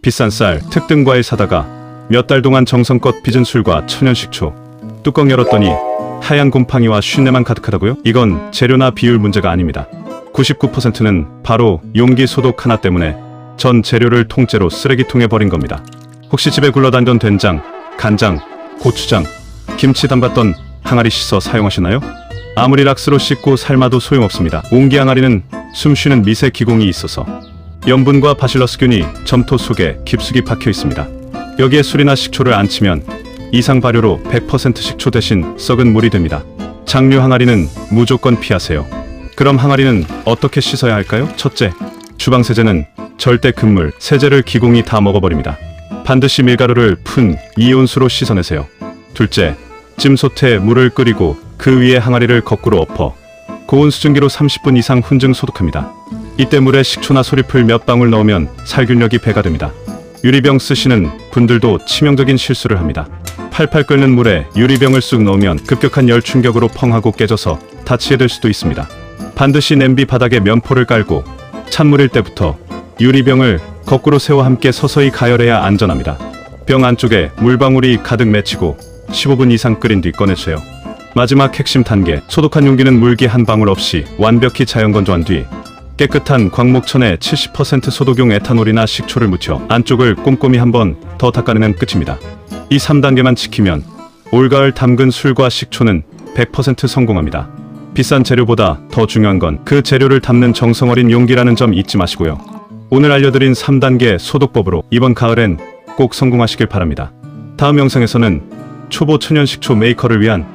비싼 쌀, 특등 과일 사다가 몇 달 동안 정성껏 빚은 술과 천연식초. 뚜껑 열었더니 하얀 곰팡이와 쉰내만 가득하다고요? 이건 재료나 비율 문제가 아닙니다. 99%는 바로 용기 소독 하나 때문에 전 재료를 통째로 쓰레기통에 버린 겁니다. 혹시 집에 굴러다니던 된장, 간장, 고추장, 김치 담갔던 항아리 씻어 사용하시나요? 아무리 락스로 씻고 삶아도 소용없습니다. 옹기 항아리는 숨쉬는 미세 기공이 있어서 염분과 바실러스균이 점토 속에 깊숙이 박혀 있습니다. 여기에 술이나 식초를 안 치면 이상 발효로 100% 식초 대신 썩은 물이 됩니다. 장류 항아리는 무조건 피하세요. 그럼 항아리는 어떻게 씻어야 할까요? 첫째, 주방 세제는 절대 금물, 세제를 기공이 다 먹어버립니다. 반드시 밀가루를 푼 이온수로 씻어내세요. 둘째, 찜솥에 물을 끓이고 그 위에 항아리를 거꾸로 엎어 고온 수증기로 30분 이상 훈증 소독합니다. 이때 물에 식초나 소리풀 몇 방울 넣으면 살균력이 배가 됩니다. 유리병 쓰시는 분들도 치명적인 실수를 합니다. 팔팔 끓는 물에 유리병을 쑥 넣으면 급격한 열 충격으로 펑하고 깨져서 다치게 될 수도 있습니다. 반드시 냄비 바닥에 면포를 깔고 찬물일 때부터 유리병을 거꾸로 세워 함께 서서히 가열해야 안전합니다. 병 안쪽에 물방울이 가득 맺히고 15분 이상 끓인 뒤 꺼내주세요. 마지막 핵심 단계, 소독한 용기는 물기 한 방울 없이 완벽히 자연 건조한 뒤 깨끗한 광목천에 70% 소독용 에탄올이나 식초를 묻혀 안쪽을 꼼꼼히 한 번 더 닦아내면 끝입니다. 이 3단계만 지키면 올가을 담근 술과 식초는 100% 성공합니다. 비싼 재료보다 더 중요한 건 그 재료를 담는 정성 어린 용기라는 점 잊지 마시고요. 오늘 알려드린 3단계 소독법으로 이번 가을엔 꼭 성공하시길 바랍니다. 다음 영상에서는 초보 천연식초 메이커를 위한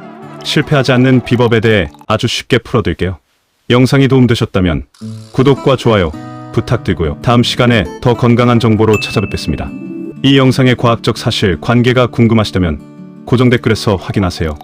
실패하지 않는 비법에 대해 아주 쉽게 풀어드릴게요. 영상이 도움되셨다면 구독과 좋아요 부탁드리고요. 다음 시간에 더 건강한 정보로 찾아뵙겠습니다. 이 영상의 과학적 사실 관계가 궁금하시다면 고정 댓글에서 확인하세요.